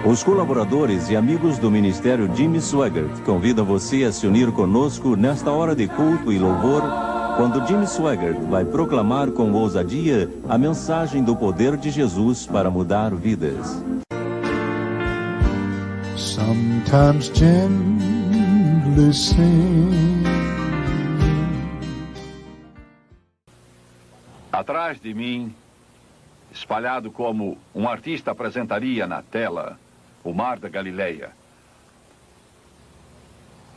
Os colaboradores e amigos do Ministério Jimmy Swaggart convidam você a se unir conosco nesta hora de culto e louvor, quando Jimmy Swaggart vai proclamar com ousadia a mensagem do poder de Jesus para mudar vidas. Sometimes gently sing. Atrás de mim, espalhado como um artista apresentaria na tela, o Mar da Galileia.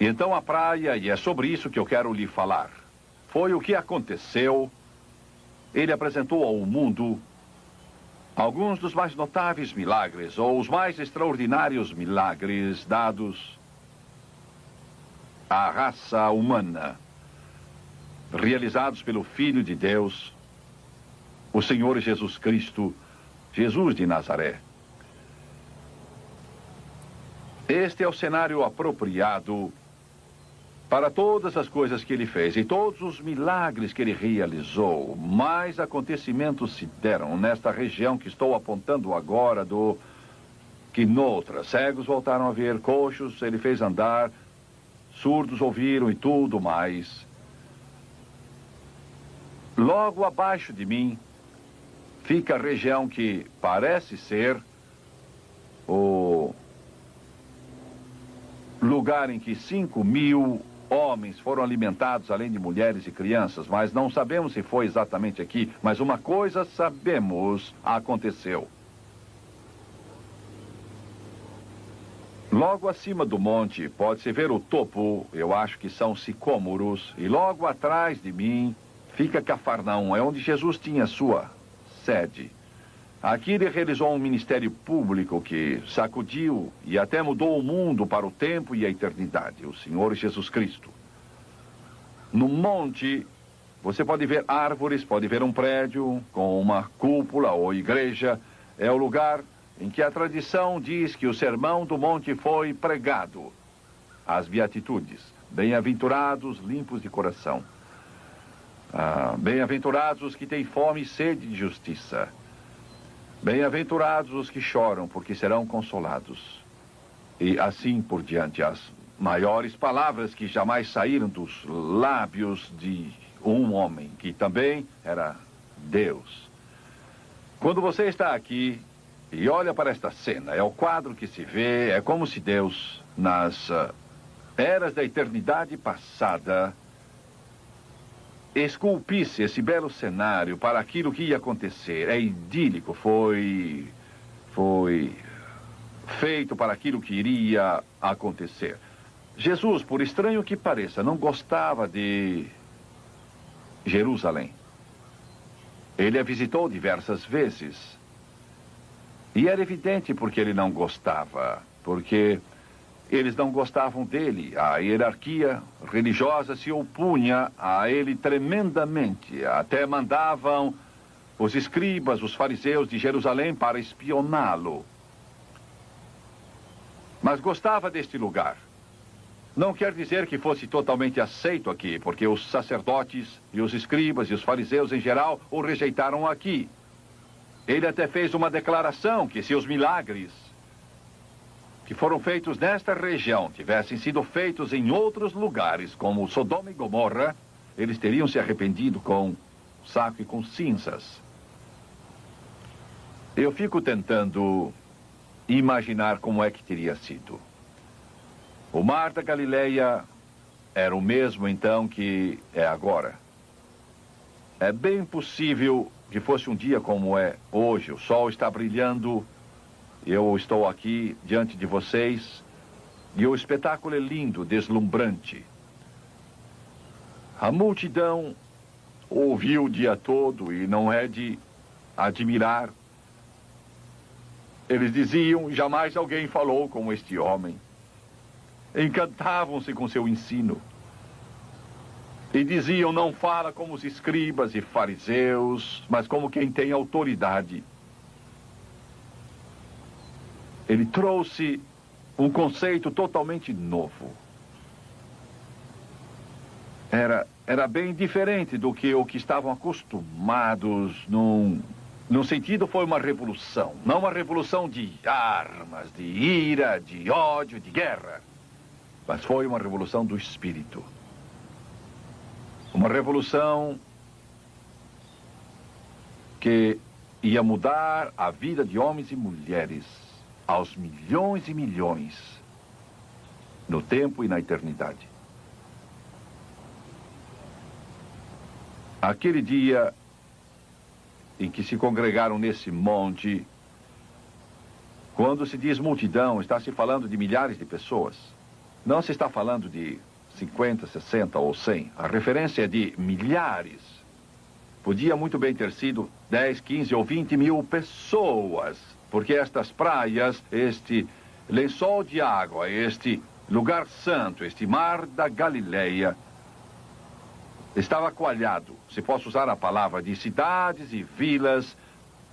E então a praia, e é sobre isso que eu quero lhe falar. Foi o que aconteceu. Ele apresentou ao mundo alguns dos mais notáveis milagres, ou os mais extraordinários milagres dados à raça humana, realizados pelo Filho de Deus, o Senhor Jesus Cristo, Jesus de Nazaré. Este é o cenário apropriado para todas as coisas que ele fez e todos os milagres que ele realizou. Mais acontecimentos se deram nesta região que estou apontando agora do que noutra. Cegos voltaram a ver, coxos ele fez andar, surdos ouviram e tudo mais. Logo abaixo de mim fica a região que parece ser o lugar em que 5.000 homens foram alimentados, além de mulheres e crianças, mas não sabemos se foi exatamente aqui, mas uma coisa sabemos aconteceu. Logo acima do monte, pode-se ver o topo, eu acho que são sicômoros, e logo atrás de mim fica Cafarnaum, é onde Jesus tinha sua sede. Aqui ele realizou um ministério público que sacudiu e até mudou o mundo para o tempo e a eternidade, o Senhor Jesus Cristo. No monte, você pode ver árvores, pode ver um prédio com uma cúpula ou igreja. É o lugar em que a tradição diz que o Sermão do Monte foi pregado. As beatitudes, bem-aventurados, limpos de coração. Bem-aventurados os que têm fome e sede de justiça. Bem-aventurados os que choram, porque serão consolados. E assim por diante, as maiores palavras que jamais saíram dos lábios de um homem, que também era Deus. Quando você está aqui e olha para esta cena, é o quadro que se vê, é como se Deus, nas eras da eternidade passada, esculpisse esse belo cenário para aquilo que ia acontecer. É idílico, foi feito para aquilo que iria acontecer. Jesus, por estranho que pareça, não gostava de Jerusalém. Ele a visitou diversas vezes. E era evidente porque ele não gostava, porque eles não gostavam dele. A hierarquia religiosa se opunha a ele tremendamente. Até mandavam os escribas, os fariseus de Jerusalém para espioná-lo. Mas gostava deste lugar. Não quer dizer que fosse totalmente aceito aqui, porque os sacerdotes e os escribas e os fariseus em geral o rejeitaram aqui. Ele até fez uma declaração que se os milagres que foram feitos nesta região tivessem sido feitos em outros lugares, como Sodoma e Gomorra, eles teriam se arrependido com saco e com cinzas. Eu fico tentando imaginar como é que teria sido. O Mar da Galileia era o mesmo então que é agora. É bem possível que fosse um dia como é hoje. O sol está brilhando. Eu estou aqui diante de vocês e o espetáculo é lindo, deslumbrante. A multidão ouviu o dia todo e não é de admirar. Eles diziam, jamais alguém falou como este homem. Encantavam-se com seu ensino. E diziam, não fala como os escribas e fariseus, mas como quem tem autoridade. Ele trouxe um conceito totalmente novo. Era bem diferente do que o que estavam acostumados num No sentido, foi uma revolução. Não uma revolução de armas, de ira, de ódio, de guerra. Mas foi uma revolução do espírito. Uma revolução que ia mudar a vida de homens e mulheres aos milhões e milhões, no tempo e na eternidade. Aquele dia em que se congregaram nesse monte, quando se diz multidão, está se falando de milhares de pessoas. Não se está falando de 50, 60 ou 100. A referência é de milhares. Podia muito bem ter sido 10, 15 ou 20 mil pessoas, porque estas praias, este lençol de água, este lugar santo, este mar da Galileia, estava coalhado, se posso usar a palavra, de cidades e vilas.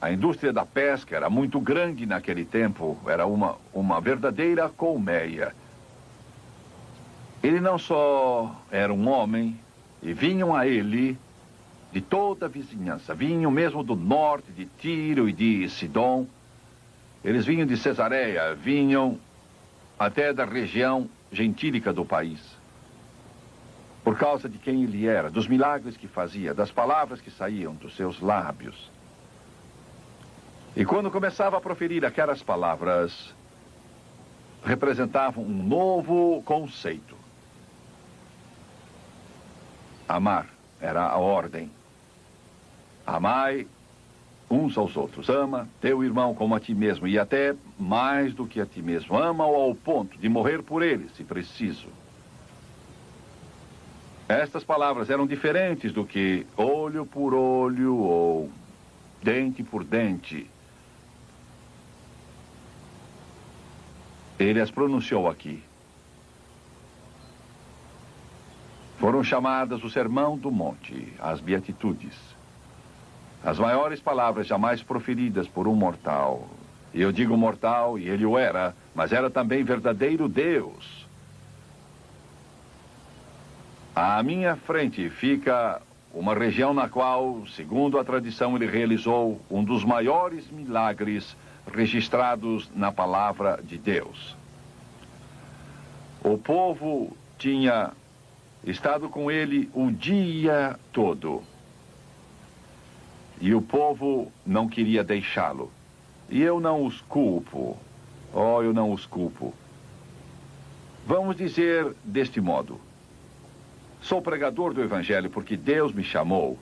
A indústria da pesca era muito grande naquele tempo, era uma verdadeira colmeia. Ele não só era um homem, e vinham a ele de toda a vizinhança, vinham mesmo do norte, de Tiro e de Sidom. Eles vinham de Cesareia, vinham até da região gentílica do país. Por causa de quem ele era, dos milagres que fazia, das palavras que saíam dos seus lábios. E quando começava a proferir aquelas palavras, representavam um novo conceito. Amar era a ordem. Amai uns aos outros. Ama teu irmão como a ti mesmo, e até mais do que a ti mesmo. Ama-o ao ponto de morrer por ele, se preciso. Estas palavras eram diferentes do que olho por olho ou dente por dente. Ele as pronunciou aqui. Foram chamadas o Sermão do Monte, as Beatitudes. As maiores palavras jamais proferidas por um mortal. E eu digo mortal, e ele o era, mas era também verdadeiro Deus. À minha frente fica uma região na qual, segundo a tradição, ele realizou um dos maiores milagres registrados na palavra de Deus. O povo tinha estado com ele o dia todo. E o povo não queria deixá-lo. E eu não os culpo. Oh, eu não os culpo. Vamos dizer deste modo. Sou pregador do Evangelho porque Deus me chamou.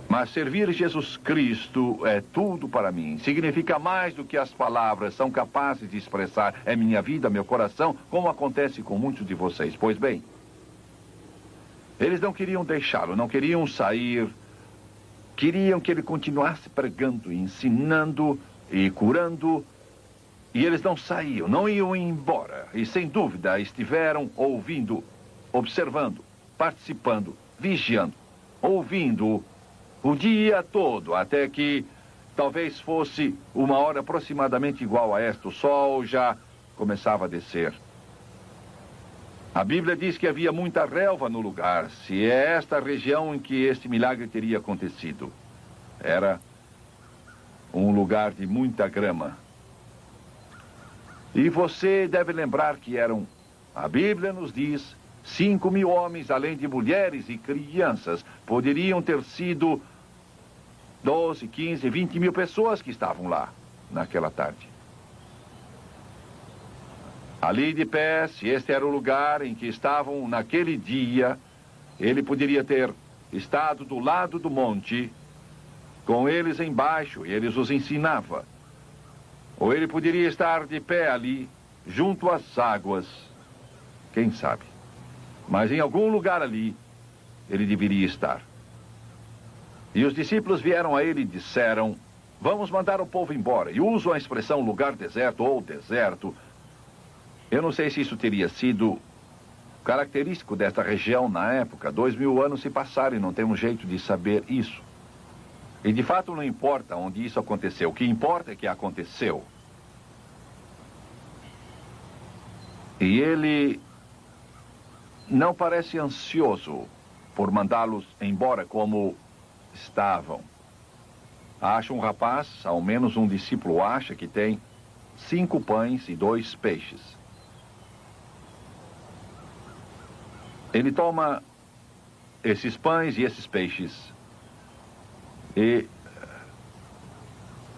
Mas servir Jesus Cristo é tudo para mim. Significa mais do que as palavras são capazes de expressar. É minha vida, meu coração, como acontece com muitos de vocês. Pois bem, eles não queriam deixá-lo, não queriam sair. Queriam que ele continuasse pregando, ensinando e curando. E eles não saíam, não iam embora. E sem dúvida estiveram ouvindo, observando, participando, vigiando, ouvindo o dia todo, até que talvez fosse uma hora aproximadamente igual a esta. O sol já começava a descer. A Bíblia diz que havia muita relva no lugar, se é esta região em que este milagre teria acontecido. Era um lugar de muita grama. E você deve lembrar que eram, a Bíblia nos diz, 5.000 homens, além de mulheres e crianças. Poderiam ter sido 12, 15, 20 mil pessoas que estavam lá naquela tarde. Ali de pé, se este era o lugar em que estavam naquele dia, ele poderia ter estado do lado do monte, com eles embaixo, e eles os ensinava. Ou ele poderia estar de pé ali, junto às águas, quem sabe. Mas em algum lugar ali, ele deveria estar. E os discípulos vieram a ele e disseram, vamos mandar o povo embora. E usam a expressão lugar deserto ou deserto. Eu não sei se isso teria sido característico desta região na época. 2000 anos se passaram e não temos jeito de saber isso. E de fato não importa onde isso aconteceu. O que importa é que aconteceu. E ele não parece ansioso por mandá-los embora como estavam. Acha um rapaz, ao menos um discípulo acha que tem 5 pães e 2 peixes. Ele toma esses pães e esses peixes e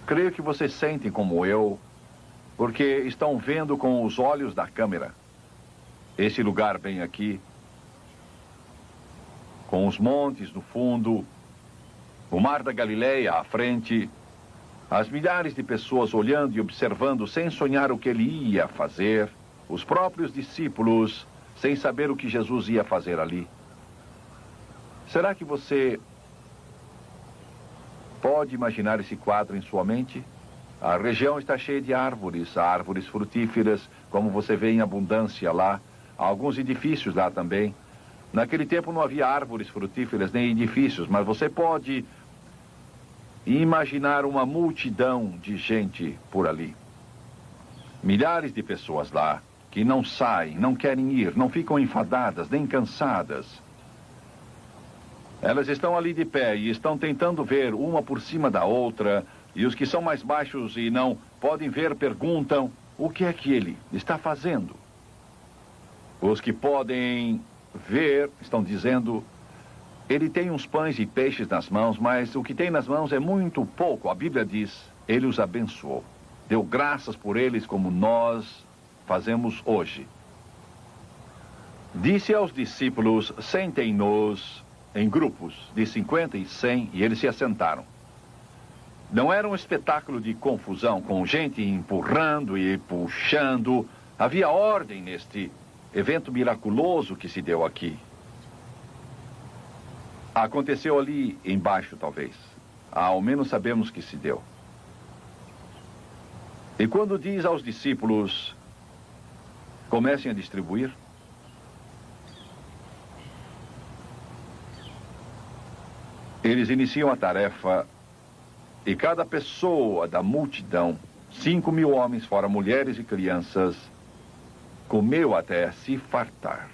creio que vocês sentem como eu, porque estão vendo com os olhos da câmera esse lugar bem aqui, com os montes no fundo, o mar da Galileia à frente, as milhares de pessoas olhando e observando sem sonhar o que ele ia fazer, os próprios discípulos sem saber o que Jesus ia fazer ali. Será que você pode imaginar esse quadro em sua mente? A região está cheia de árvores, árvores frutíferas, como você vê em abundância lá. Há alguns edifícios lá também. Naquele tempo não havia árvores frutíferas nem edifícios, mas você pode imaginar uma multidão de gente por ali. Milhares de pessoas lá que não saem, não querem ir, não ficam enfadadas nem cansadas. Elas estão ali de pé e estão tentando ver uma por cima da outra, e os que são mais baixos e não podem ver perguntam o que é que ele está fazendo. Os que podem ver estão dizendo, ele tem uns pães e peixes nas mãos, mas o que tem nas mãos é muito pouco. A Bíblia diz, ele os abençoou, deu graças por eles como nós fazemos hoje. Disse aos discípulos, sentem-nos em grupos de 50 e 100, e eles se assentaram. Não era um espetáculo de confusão, com gente empurrando e puxando. Havia ordem neste evento miraculoso que se deu aqui. Aconteceu ali embaixo, talvez. Ao menos sabemos que se deu. E quando diz aos discípulos, comecem a distribuir, eles iniciam a tarefa e cada pessoa da multidão, 5.000 homens, fora mulheres e crianças, comeu até se fartar.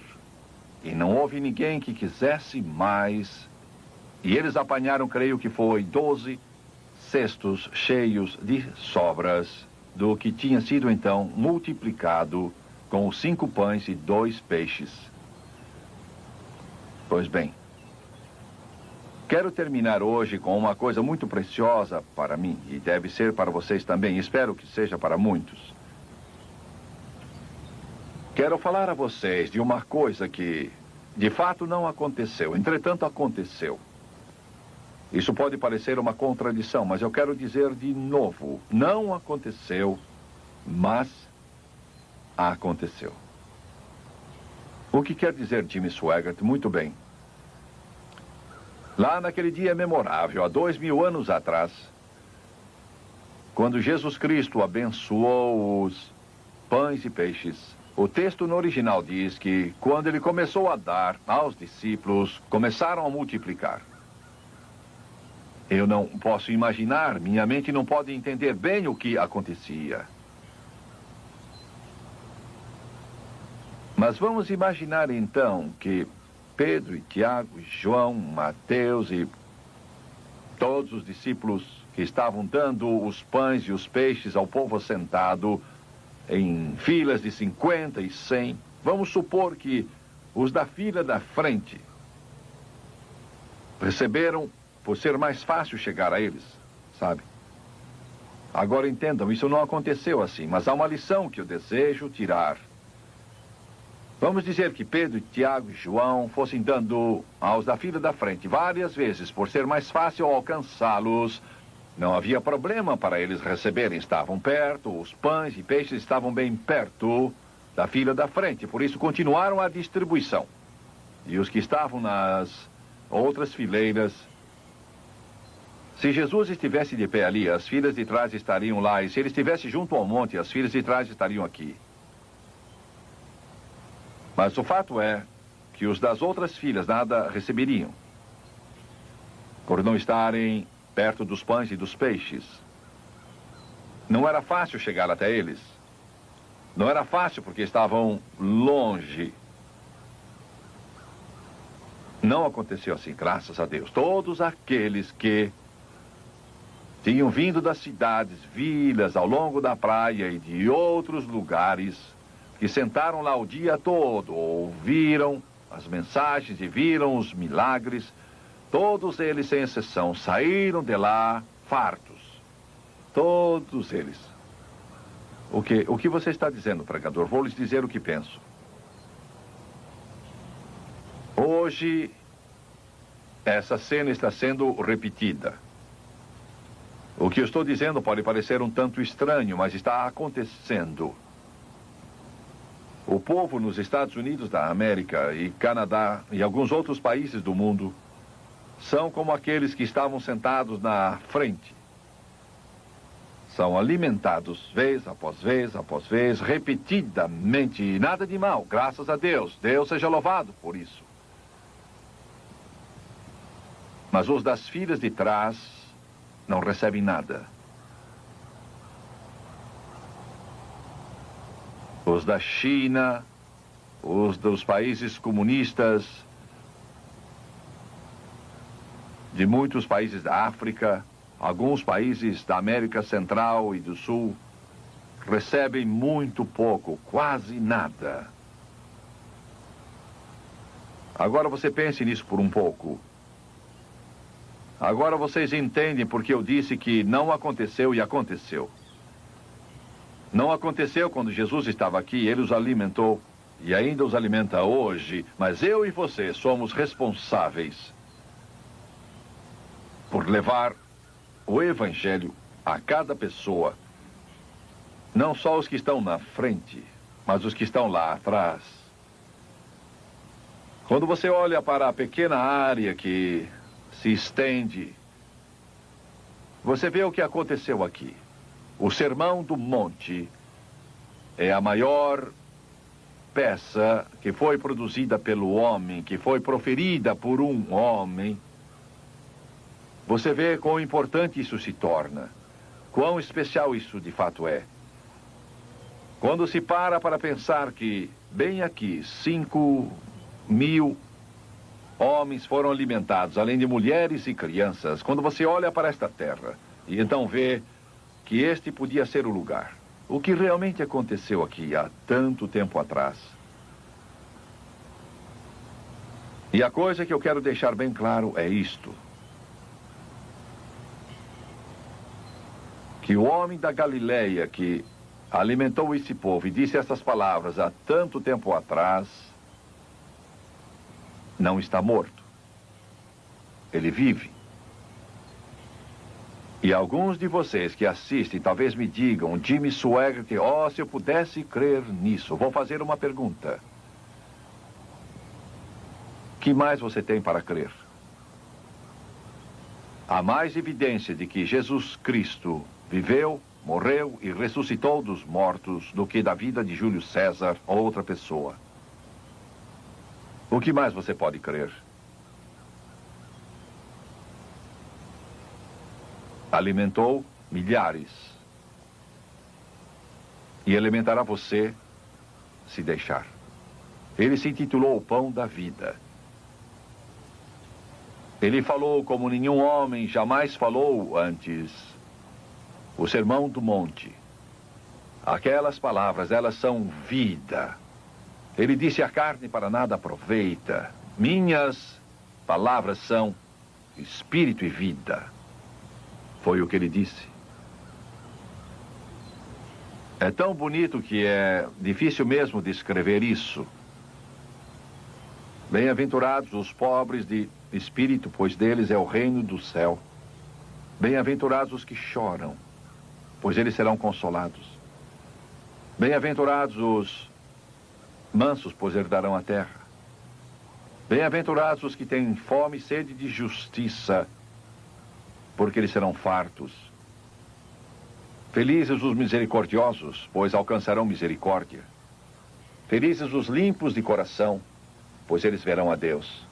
E não houve ninguém que quisesse mais. E eles apanharam, creio que foi 12 cestos cheios de sobras do que tinha sido então multiplicado com os 5 pães e 2 peixes. Pois bem, quero terminar hoje com uma coisa muito preciosa para mim, e deve ser para vocês também, espero que seja para muitos. Quero falar a vocês de uma coisa que, de fato, não aconteceu, entretanto aconteceu. Isso pode parecer uma contradição, mas eu quero dizer de novo, não aconteceu, mas aconteceu. O que quer dizer Jimmy Swaggart? Muito bem. Lá naquele dia memorável, há 2000 anos atrás, quando Jesus Cristo abençoou os pães e peixes, o texto no original diz que quando ele começou a dar aos discípulos, começaram a multiplicar. Eu não posso imaginar, minha mente não pode entender bem o que acontecia. Mas vamos imaginar então que Pedro e Tiago, e João, Mateus e todos os discípulos que estavam dando os pães e os peixes ao povo sentado em filas de 50 e 100. Vamos supor que os da fila da frente receberam por ser mais fácil chegar a eles, sabe? Agora entendam, isso não aconteceu assim, mas há uma lição que eu desejo tirar. Vamos dizer que Pedro, Tiago e João fossem dando aos da fila da frente várias vezes, por ser mais fácil alcançá-los. Não havia problema para eles receberem, estavam perto, os pães e peixes estavam bem perto da fila da frente, por isso continuaram a distribuição. E os que estavam nas outras fileiras, se Jesus estivesse de pé ali, as filas de trás estariam lá, e se ele estivesse junto ao monte, as filas de trás estariam aqui. Mas o fato é que os das outras filas nada receberiam, por não estarem perto dos pães e dos peixes. Não era fácil chegar até eles. Não era fácil porque estavam longe. Não aconteceu assim, graças a Deus. Todos aqueles que tinham vindo das cidades, vilas, ao longo da praia e de outros lugares, que sentaram lá o dia todo, ouviram as mensagens e viram os milagres, todos eles, sem exceção, saíram de lá fartos. Todos eles. O que você está dizendo, pregador? Vou lhes dizer o que penso. Hoje, essa cena está sendo repetida. O que eu estou dizendo pode parecer um tanto estranho, mas está acontecendo. O povo nos Estados Unidos da América e Canadá e alguns outros países do mundo são como aqueles que estavam sentados na frente. São alimentados vez após vez, repetidamente, e nada de mal, graças a Deus. Deus seja louvado por isso. Mas os das filas de trás não recebem nada. Os da China, os dos países comunistas, de muitos países da África, alguns países da América Central e do Sul, recebem muito pouco, quase nada. Agora você pense nisso por um pouco. Agora vocês entendem porque eu disse que não aconteceu e aconteceu. Não aconteceu quando Jesus estava aqui, ele os alimentou e ainda os alimenta hoje, mas eu e você somos responsáveis por levar o Evangelho a cada pessoa, não só os que estão na frente, mas os que estão lá atrás. Quando você olha para a pequena área que se estende, você vê o que aconteceu aqui. O Sermão do Monte é a maior peça que foi produzida pelo homem, que foi proferida por um homem. Você vê quão importante isso se torna, quão especial isso de fato é. Quando se para pensar que, bem aqui, 5.000 homens foram alimentados, além de mulheres e crianças, quando você olha para esta terra e então vê que este podia ser o lugar. O que realmente aconteceu aqui há tanto tempo atrás. E a coisa que eu quero deixar bem claro é isto. Que o homem da Galileia que alimentou esse povo e disse essas palavras há tanto tempo atrás, não está morto. Ele vive. E alguns de vocês que assistem talvez me digam, Jimmy Swaggart, se eu pudesse crer nisso. Vou fazer uma pergunta. Que mais você tem para crer? Há mais evidência de que Jesus Cristo viveu, morreu e ressuscitou dos mortos do que da vida de Júlio César ou outra pessoa. O que mais você pode crer? Alimentou milhares. E alimentará você se deixar. Ele se intitulou o Pão da Vida. Ele falou como nenhum homem jamais falou antes. O Sermão do Monte. Aquelas palavras, elas são vida. Ele disse: a carne para nada aproveita. Minhas palavras são espírito e vida. Foi o que ele disse. É tão bonito que é difícil mesmo descrever isso. Bem-aventurados os pobres de espírito, pois deles é o reino do céu. Bem-aventurados os que choram, pois eles serão consolados. Bem-aventurados os mansos, pois herdarão a terra. Bem-aventurados os que têm fome e sede de justiça, porque eles serão fartos. Felizes os misericordiosos, pois alcançarão misericórdia. Felizes os limpos de coração, pois eles verão a Deus.